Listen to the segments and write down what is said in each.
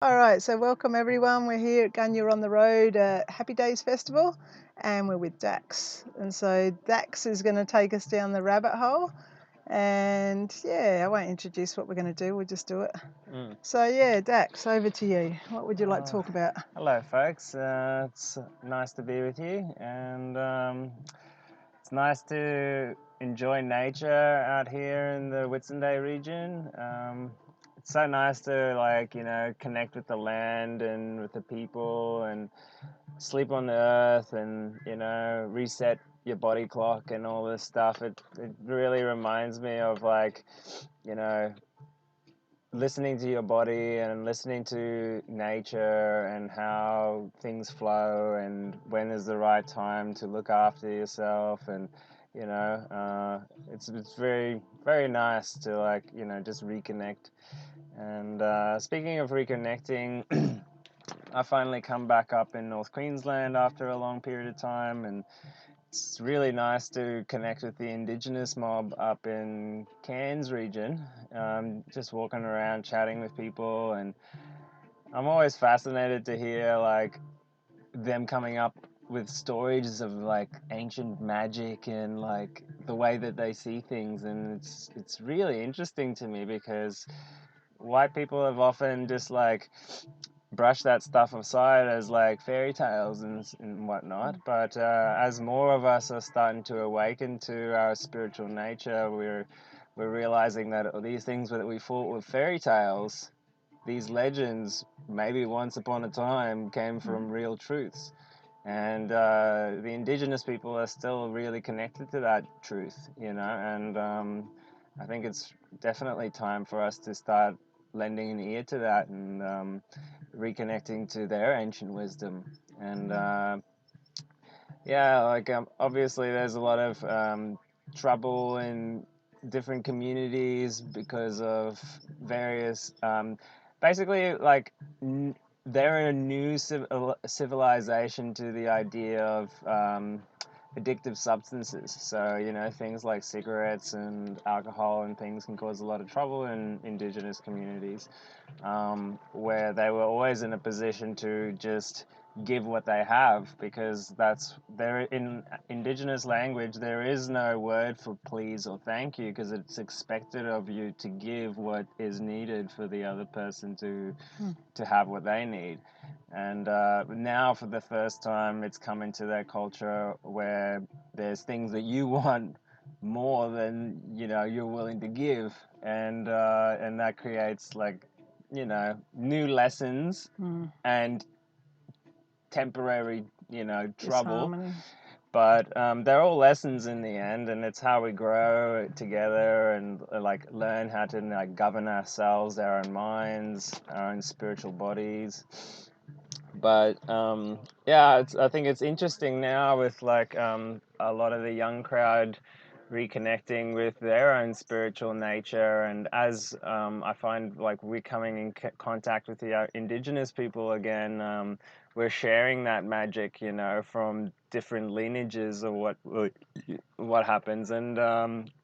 All right, so welcome everyone. We're here at Gunya on the Road at Happy Days Festival, and we're with Dax. And so Dax is going to take us down the rabbit hole. And yeah, I won't introduce what we're going to do, we'll just do it. So yeah, Dax, over to you. What would you like to talk about? Hello, folks. It's nice to be with you, and it's nice to enjoy nature out here in the Whitsunday region. It's so nice to connect with the land and with the people and sleep on the earth and reset your body clock and all this stuff. It really reminds me of you know listening to your body and listening to nature and how things flow and when is the right time to look after yourself. And it's very, very nice to just reconnect. And speaking of reconnecting, I finally come back up in North Queensland after a long period of time, and it's really nice to connect with the indigenous mob up in Cairns region. Just walking around, chatting with people, and I'm always fascinated to hear them coming up with stories of ancient magic and the way that they see things, and it's really interesting to me because white people have often just brush that stuff aside as fairy tales and whatnot. But as more of us are starting to awaken to our spiritual nature, we're realizing that these things that we thought were fairy tales, these legends, maybe once upon a time came from real truths. And the indigenous people are still really connected to that truth, and I think it's definitely time for us to start lending an ear to that and reconnecting to their ancient wisdom. And obviously there's a lot of trouble in different communities because of various basically they're a new civilization to the idea of addictive substances. So, things like cigarettes and alcohol and things can cause a lot of trouble in indigenous communities, where they were always in a position to just give what they have, because they're in indigenous language. There is no word for please or thank you, because it's expected of you to give what is needed for the other person to have what they need. And now for the first time it's come into their culture where there's things that you want more than you're willing to give, and that creates new lessons and temporary trouble. Disharmony. But they're all lessons in the end, and it's how we grow together and learn how to govern ourselves, our own minds, our own spiritual bodies. But I think it's interesting now with a lot of the young crowd reconnecting with their own spiritual nature, and as I find we're coming in contact with the indigenous people again, we're sharing that magic, from different lineages of what happens, and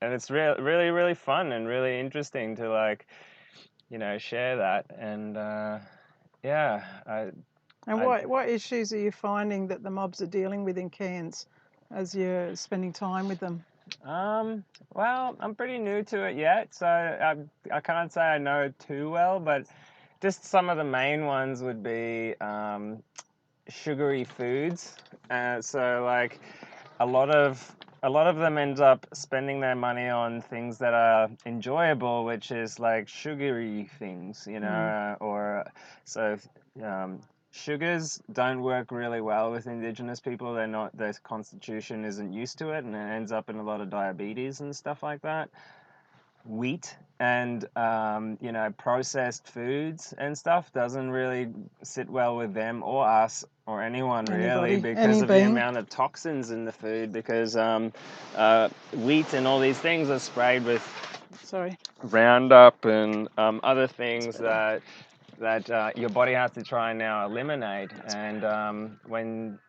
it's really, really fun and really interesting to share that. And And what issues are you finding that the mobs are dealing with in Cairns as you're spending time with them? Well, I'm pretty new to it yet, so I can't say I know it too well, but just some of the main ones would be sugary foods. So a lot of them end up spending their money on things that are enjoyable, which is sugary things, or so. Sugars don't work really well with indigenous people. Their constitution isn't used to it, and it ends up in a lot of diabetes and stuff like that. Wheat and processed foods and stuff doesn't really sit well with them or us or anyone really, because of the amount of toxins in the food, because wheat and all these things are sprayed with Roundup and other things that your body has to try and now eliminate. And when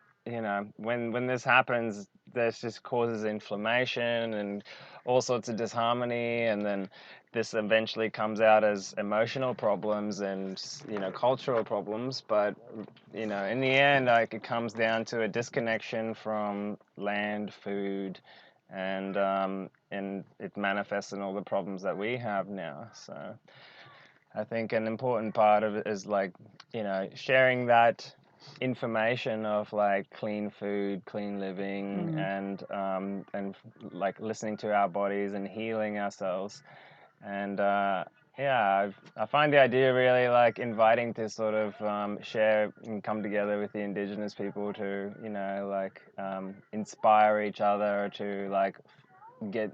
this happens, this just causes inflammation and all sorts of disharmony, and then this eventually comes out as emotional problems and, you know, cultural problems, but, you know, in the end, like, it comes down to a disconnection from land, food, and it manifests in all the problems that we have now. So I think an important part of it is, like, you know, sharing that information of like clean food, clean living, and like listening to our bodies and healing ourselves. And yeah, I find the idea really like inviting to sort of share and come together with the indigenous people to, you know, like inspire each other to like get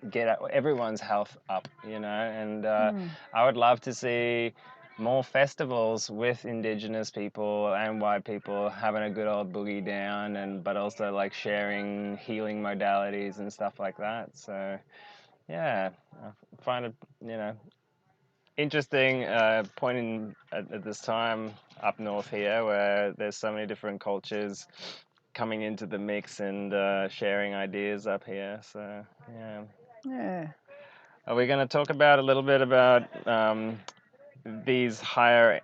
everyone's health up, you know. And I would love to see more festivals with indigenous people and white people having a good old boogie down, and but also like sharing healing modalities and stuff like that. So yeah, I find it, you know, interesting pointing at this time up north here where there's so many different cultures coming into the mix and sharing ideas up here. So yeah. Yeah. Are we going to talk about a little bit about these higher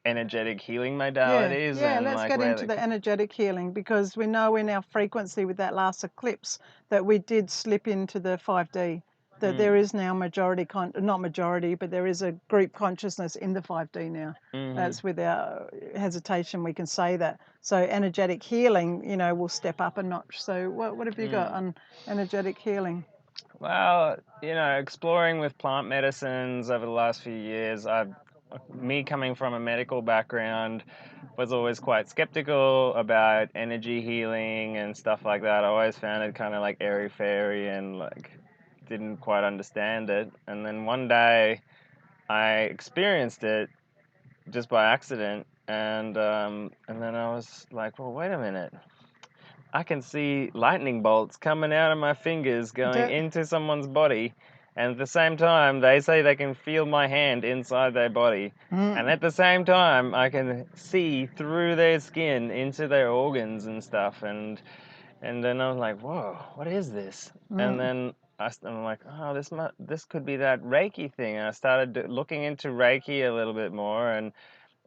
energetic healing modalities Yeah, and let's like get where into they... the energetic healing, because we know in our frequency with that last eclipse that we did slip into the 5D, that there is now not majority, but there is a group consciousness in the 5D now. That's without hesitation, we can say that. So energetic healing, you know, will step up a notch. So what have you got on energetic healing? Well, you know, exploring with plant medicines over the last few years, me coming from a medical background, was always quite skeptical about energy healing and stuff like that. I always found it kind of like airy-fairy and like didn't quite understand it. And then one day I experienced it just by accident, and then I was like, well, wait a minute. I can see lightning bolts coming out of my fingers going into someone's body, and at the same time, they say they can feel my hand inside their body. And at the same time, I can see through their skin into their organs and stuff. And then I was like, whoa, what is this? And then I'm like, oh, this could be that Reiki thing. And I started looking into Reiki a little bit more, and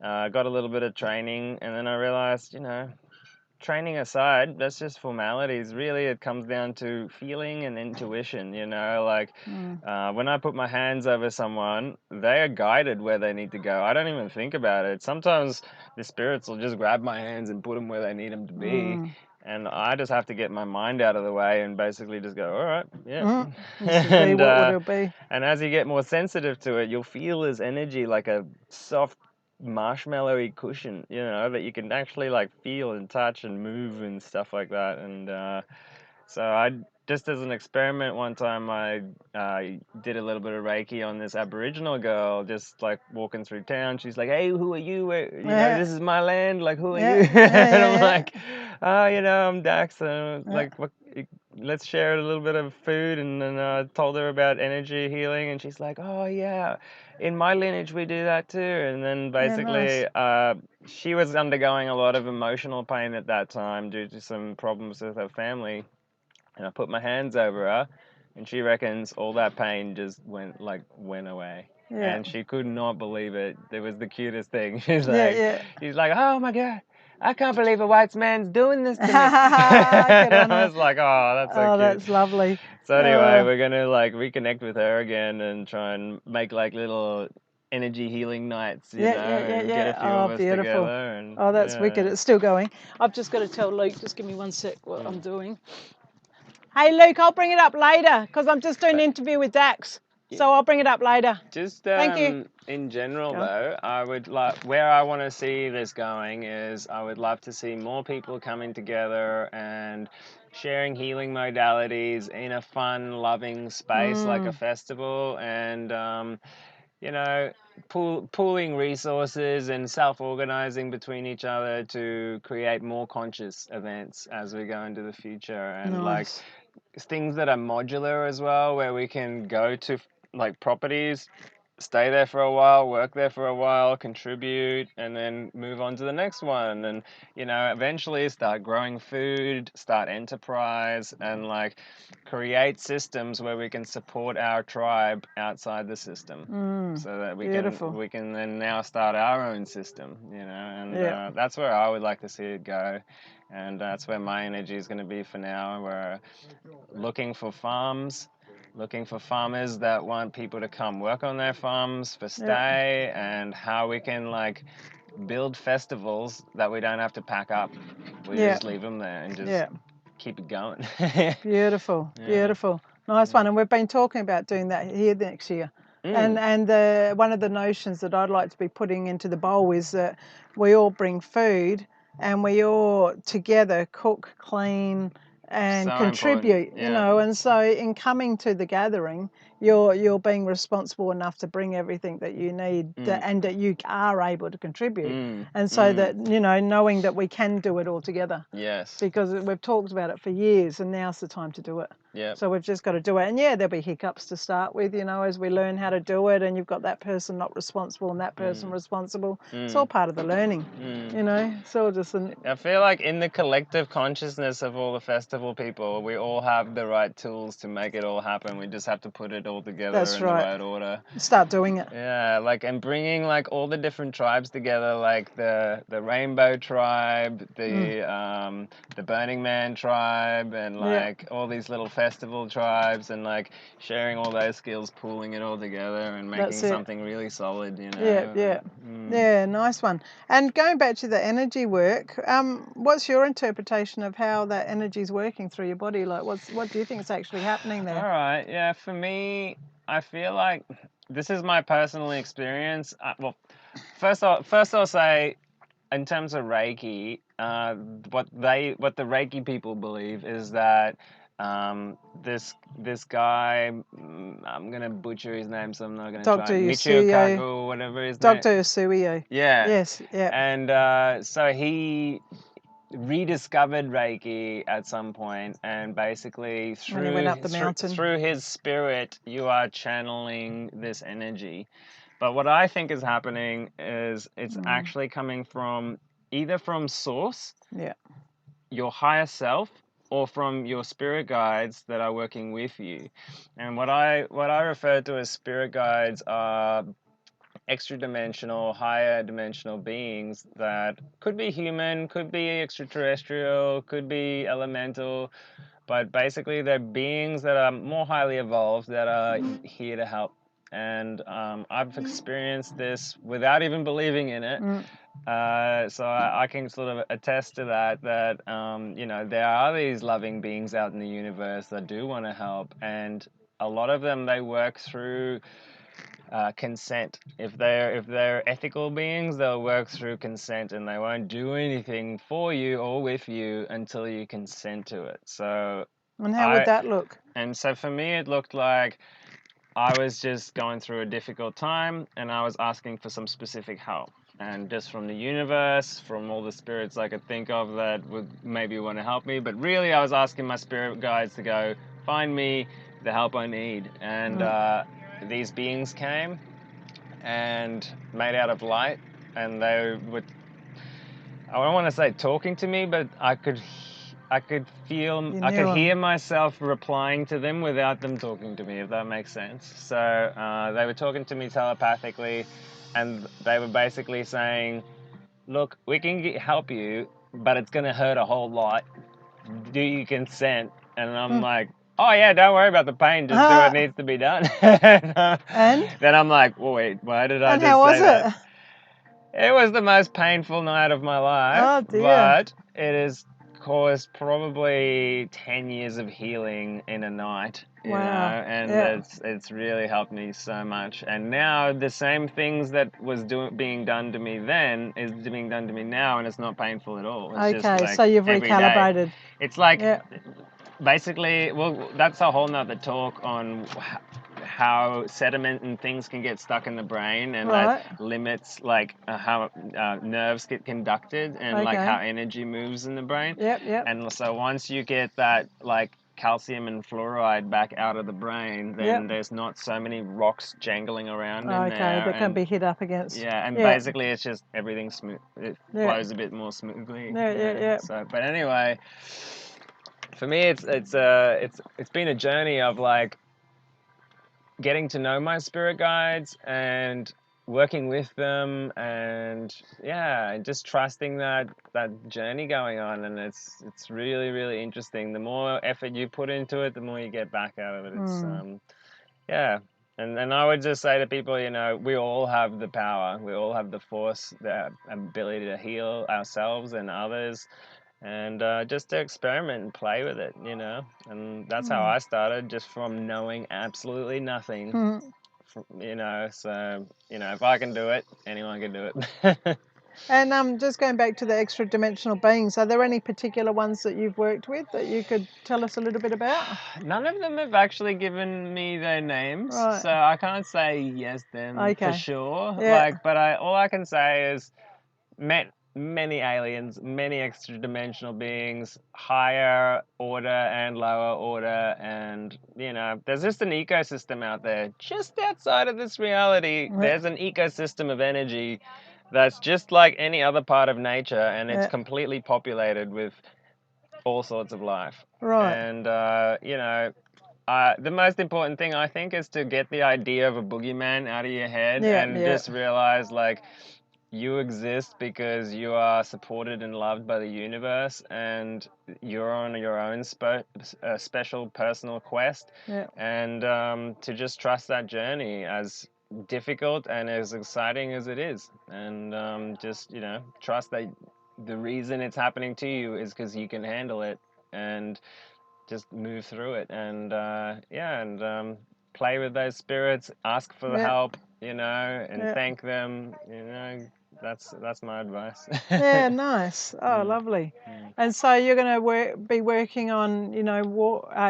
got a little bit of training, and then I realized, you know, training aside, that's just formalities. Really, it comes down to feeling and intuition, you know, like when I put my hands over someone, they are guided where they need to go. I don't even think about it. Sometimes the spirits will just grab my hands and put them where they need them to be. And I just have to get my mind out of the way and basically just go, all right, yeah. This will be what it'll be. And as you get more sensitive to it, you'll feel this energy like a soft marshmallowy cushion, you know, that you can actually like feel and touch and move and stuff like that. And so I just as an experiment one time I did a little bit of Reiki on this Aboriginal girl, just like walking through town. She's like, hey, who are you? You know, this is my land, like, who are you? And I'm like, oh, you know, I'm Dax, and like, what, let's share a little bit of food. And then I told her about energy healing, and she's like, oh yeah, in my lineage we do that too. And then basically she was undergoing a lot of emotional pain at that time due to some problems with her family, and I put my hands over her, and she reckons all that pain just went away. And she could not believe it. It was the cutest thing. She's like, oh my God, I can't believe a white man's doing this to me. I was like, oh, that's so cute. That's lovely. So anyway, we're gonna like reconnect with her again and try and make like little energy healing nights, you know, and get a few of us together. And that's wicked. It's still going. I've just got to tell Luke, just give me 1 sec what I'm doing. Hey Luke, I'll bring it up later because I'm just doing an interview with Dax. So I'll bring it up later. Just Thank you. In general, though, I would like, where I want to see this going is I would love to see more people coming together and sharing healing modalities in a fun, loving space like a festival, and you know, pooling resources and self-organizing between each other to create more conscious events as we go into the future, and like things that are modular as well, where we can go to like properties stay there for a while, work there for a while, contribute, and then move on to the next one. And, eventually start growing food, start enterprise, and like create systems where we can support our tribe outside the system. So that Beautiful. we can then now start our own system, and Yeah. that's where I would like to see it go. And that's where my energy is going to be for now. We're looking for farms, looking for farmers that want people to come work on their farms for stay, and how we can like build festivals that we don't have to pack up. We just leave them there and just keep it going. Beautiful, beautiful. Nice one. And we've been talking about doing that here next year. And one of the notions that I'd like to be putting into the bowl is that we all bring food and we all together cook, clean, and So contribute. important, And so in coming to the gathering, you're being responsible enough to bring everything that you need and that you are able to contribute. And so that, knowing that we can do it all together. Yes. Because we've talked about it for years, and now's the time to do it. Yep. So we've just got to do it. And there'll be hiccups to start with, as we learn how to do it, and you've got that person not responsible and that person responsible. It's all part of the learning, It's all just I feel like in the collective consciousness of all the festival people, we all have the right tools to make it all happen. We just have to put it all together in the right order. Start doing it. Yeah, and bringing like all the different tribes together, like the Rainbow tribe, the Burning Man tribe, and like all these little festival tribes, and like sharing all those skills, pooling it all together, and making something really solid. Yeah, nice one. And going back to the energy work, what's your interpretation of how that energy is working through your body? Like, what do you think is actually happening there? All right, yeah, for me, I feel like this is my personal experience. Well, first I'll say, in terms of Reiki, what the Reiki people believe is that this guy, I'm gonna butcher his name, so I'm not gonna Dr. try. Michio Kaku, whatever his name. Dr. Usuyo. Yeah. Yes. Yeah. And so he rediscovered Reiki at some point, and basically When he went up the mountain. through his spirit, you are channeling this energy. But what I think is happening is it's actually coming from either from source, your higher self, or from your spirit guides that are working with you. And what I refer to as spirit guides are extra dimensional, higher dimensional beings that could be human, could be extraterrestrial, could be elemental, but basically they're beings that are more highly evolved that are here to help. And I've experienced this without even believing in it. So I can sort of attest to that there are these loving beings out in the universe that do want to help, and a lot of them, they work through consent. If they're ethical beings, they'll work through consent, and they won't do anything for you or with you until you consent to it. So, and how would that look? And so for me, it looked like I was just going through a difficult time, and I was asking for some specific help. And just from the universe, from all the spirits I could think of that would maybe want to help me, but really I was asking my spirit guides to go find me the help I need. And these beings came, and made out of light, and they would, I don't want to say talking to me, but I could feel, I could hear myself replying to them without them talking to me, if that makes sense. So they were talking to me telepathically, and they were basically saying, look, we can help you, but it's going to hurt a whole lot. Do you consent? And I'm like, oh yeah, don't worry about the pain, just do what needs to be done. And then I'm like, well, wait, why did I just say that? It was the most painful night of my life, but it has caused probably 10 years of healing in a night. And it's really helped me so much. And now the same things that was being done to me then is being done to me now, and it's not painful at all. It's just like so you've recalibrated. It's like basically, well, that's a whole nother talk on how sediment and things can get stuck in the brain, and that limits like how nerves get conducted, and like how energy moves in the brain. And so once you get that like calcium and fluoride back out of the brain, then there's not so many rocks jangling around in there. That can be hit up against. Yeah, and basically it's just everything smooth. It flows a bit more smoothly. So, but anyway, for me, it's been a journey of like getting to know my spirit guides and working with them, and just trusting that journey going on. And it's really, really interesting. The more effort you put into it, the more you get back out of it. It's and I would just say to people, we all have the power, we all have the force, the ability to heal ourselves and others, and just to experiment and play with it, and that's how I started, just from knowing absolutely nothing. So if I can do it, anyone can do it. And just going back to the extra dimensional beings, are there any particular ones that you've worked with that you could tell us a little bit about? None of them have actually given me their names, so I can't say yes them for sure. But all I can say is met many aliens, many extra dimensional beings, higher order and lower order, and there's just an ecosystem out there just outside of this reality. There's an ecosystem of energy that's just like any other part of nature, and it's completely populated with all sorts of life. And the most important thing, I think, is to get the idea of a boogeyman out of your head, and just realize, like, you exist because you are supported and loved by the universe, and you're on your own special personal quest. And to just trust that journey, as difficult and as exciting as it is, and just trust that the reason it's happening to you is because you can handle it, and just move through it, and play with those spirits, ask for help, and thank them. That's my advice. Nice. Lovely. And so you're going to be working on,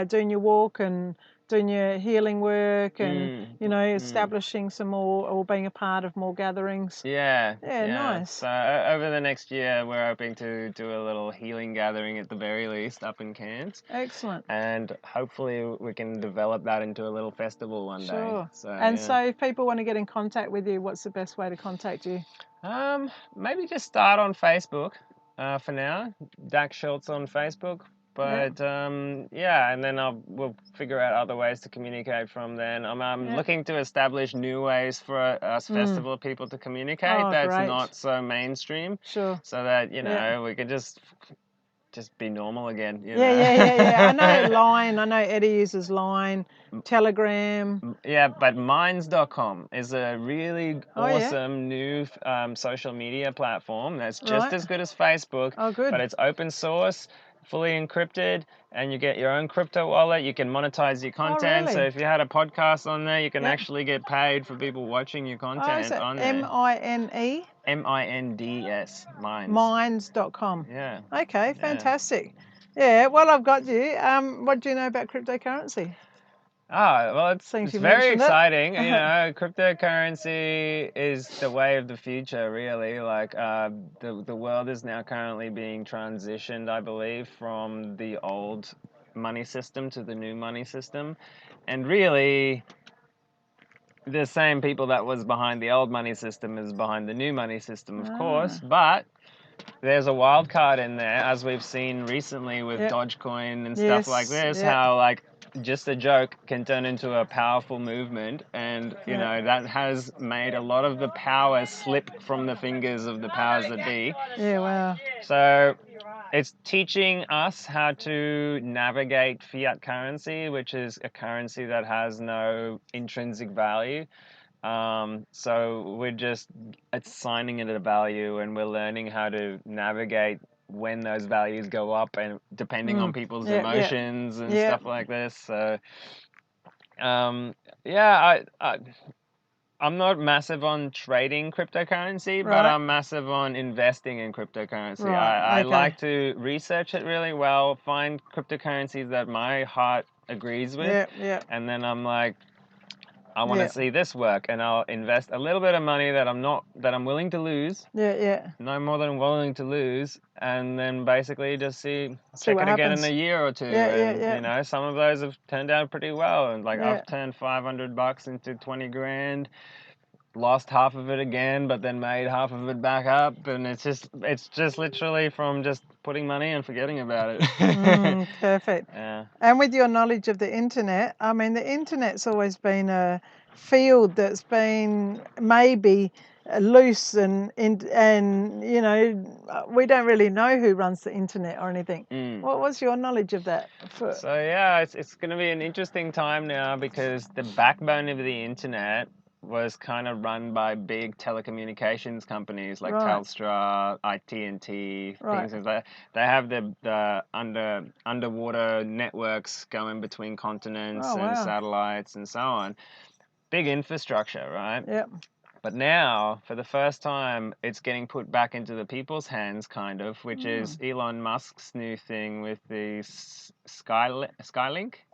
doing your walk and doing your healing work, and establishing some more, or being a part of more gatherings. Nice. So over the next year, we're hoping to do a little healing gathering at the very least up in Cairns. Excellent. And hopefully we can develop that into a little festival one day. So if people want to get in contact with you, what's the best way to contact you? Maybe just start on Facebook for now. Dax Schultz on Facebook. But and then we'll figure out other ways to communicate from then. I'm looking to establish new ways for us festival people to communicate that's not so mainstream. So that we can just be normal again. I know Line. I know Eddie uses Line, Telegram. Yeah, but Minds.com is a really awesome new social media platform that's just as good as Facebook. But it's open source, fully encrypted, and you get your own crypto wallet. You can monetize your content. So if you had a podcast on there, you can actually get paid for people watching your content on there. M-I-N-E? M-I-N-D-S, Minds. Minds.com. Okay, fantastic. Well, I've got you. What do you know about cryptocurrency? Well, it's very exciting. Cryptocurrency is the way of the future, really. Like, the world is now currently being transitioned, I believe, from the old money system to the new money system. And really, the same people that was behind the old money system is behind the new money system, of course. But there's a wild card in there, as we've seen recently with Dogecoin and stuff like this, how, like, just a joke can turn into a powerful movement, and that has made a lot of the power slip from the fingers of the powers that be. So it's teaching us how to navigate fiat currency, which is a currency that has no intrinsic value. So we're just assigning it a value, and we're learning how to navigate when those values go up, and depending on people's emotions and stuff like this. So, I'm not massive on trading cryptocurrency, but I'm massive on investing in cryptocurrency. I like to research it really well, find cryptocurrencies that my heart agrees with, and then I'm like, I want to Yeah. see this work, and I'll invest a little bit of money that I'm willing to lose. Yeah. No more than willing to lose, and then basically just check what it again in happens. a year or two. Yeah. Some of those have turned out pretty well. And like Yeah. I've turned $500 into 20 grand, lost half of it again, but then made half of it back up, and it's just literally from just putting money and forgetting about it. Perfect. Yeah. And with your knowledge of the internet, I mean, the internet's always been a field that's been maybe loose and you know, we don't really know who runs the internet or anything. What was your knowledge of that? So yeah, it's going to be an interesting time now, because the backbone of the internet was kind of run by big telecommunications companies like Telstra, IT&T, things like that. They have the underwater networks going between continents and satellites and so on. Big infrastructure, right? Yep. But now, for the first time, it's getting put back into the people's hands, kind of, which is Elon Musk's new thing with the Skylink.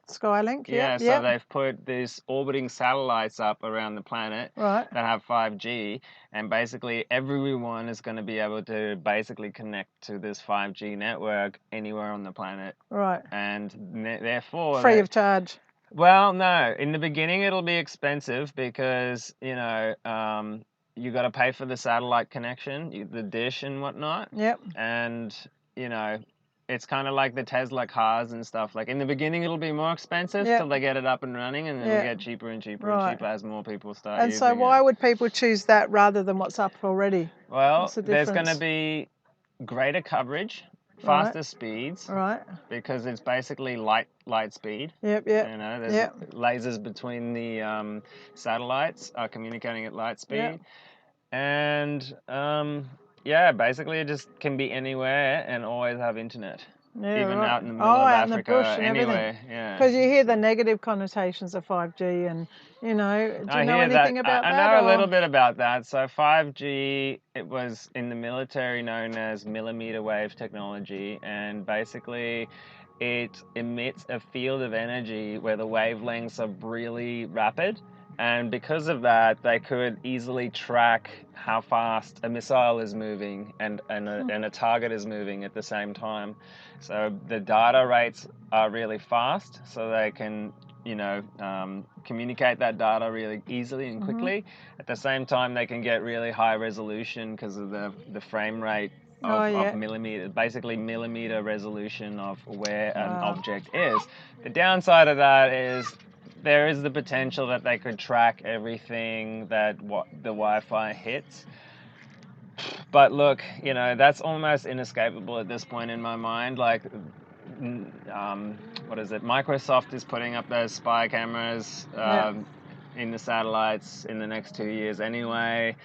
Skylink, yeah. So they've put these orbiting satellites up around the planet that have 5G, and basically everyone is going to be able to basically connect to this 5G network anywhere on the planet. Right. And therefore... Free of charge. Well, no. In the beginning, it'll be expensive because, you got to pay for the satellite connection, the dish and whatnot. Yep. And, it's kind of like the Tesla cars and stuff. Like in the beginning, it'll be more expensive till they get it up and running, and then it'll get cheaper and cheaper and cheaper as more people start using it. And so why would people choose that rather than what's up already? Well, there's going to be greater coverage, faster speeds, because it's basically light speed. Yep. There's lasers between the satellites communicating at light speed, and basically it just can be anywhere and always have internet. Even out in the middle of Africa, in the bush and anyway. Because you hear the negative connotations of 5G, and do you know anything about that? I know a little bit about that. So 5G, it was in the military known as millimeter wave technology, and basically it emits a field of energy where the wavelengths are really rapid. And because of that, they could easily track how fast a missile is moving and a target is moving at the same time. So the data rates are really fast, so they can, communicate that data really easily and quickly. At the same time, they can get really high resolution because of the frame rate of millimeter resolution of where an object is. The downside of that is there is the potential that they could track everything that the Wi-Fi hits. But look, that's almost inescapable at this point in my mind. Like, what is it? Microsoft is putting up those spy cameras in the satellites in the next 2 years anyway.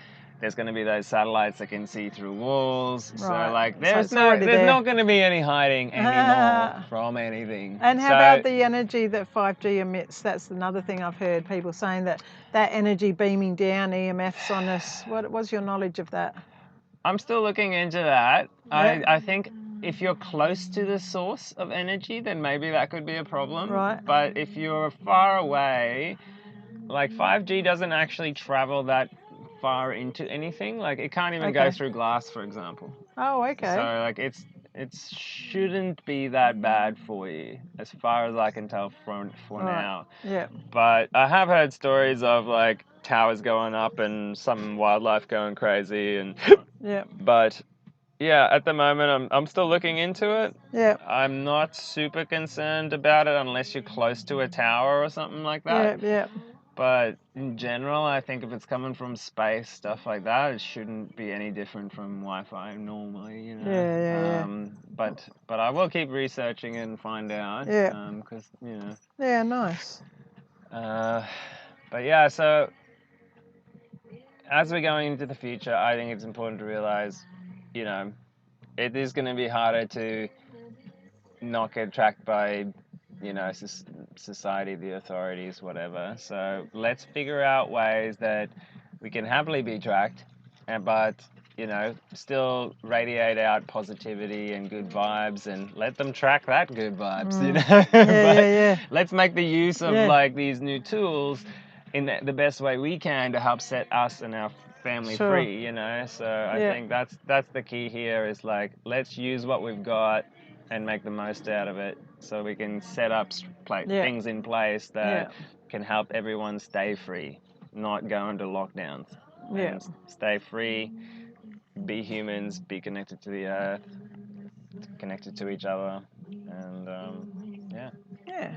There's going to be those satellites that can see through walls. So like, there's not going to be any hiding anymore from anything. And how about the energy that 5G emits? That's another thing I've heard people saying, that energy beaming down EMFs on us. What was your knowledge of that? I'm still looking into that. I think if you're close to the source of energy, then maybe that could be a problem. But if you're far away, like 5G doesn't actually travel that far into anything. Like it can't even go through glass, for example. Oh, okay. So like it shouldn't be that bad for you, as far as I can tell for now. Yeah. But I have heard stories of like towers going up and some wildlife going crazy, and but at the moment I'm still looking into it. Yeah. I'm not super concerned about it unless you're close to a tower or something like that. Yeah. But in general, I think if it's coming from space, stuff like that, it shouldn't be any different from Wi-Fi normally, But I will keep researching and find out. Because, Yeah, nice. But so as we're going into the future, I think it's important to realize, it is going to be harder to not get tracked by society, the authorities, whatever. So let's figure out ways that we can happily be tracked, but still radiate out positivity and good vibes, and let them track that good vibes. Let's make the use of like these new tools in the best way we can to help set us and our family Sure. free, you know. So I Yeah. think that's the key here, is like, let's use what we've got and make the most out of it, so we can set up Yeah. things in place that Yeah. can help everyone stay free, not go into lockdowns, Yeah. and stay free, be humans, be connected to the earth, connected to each other, and yeah. Yeah.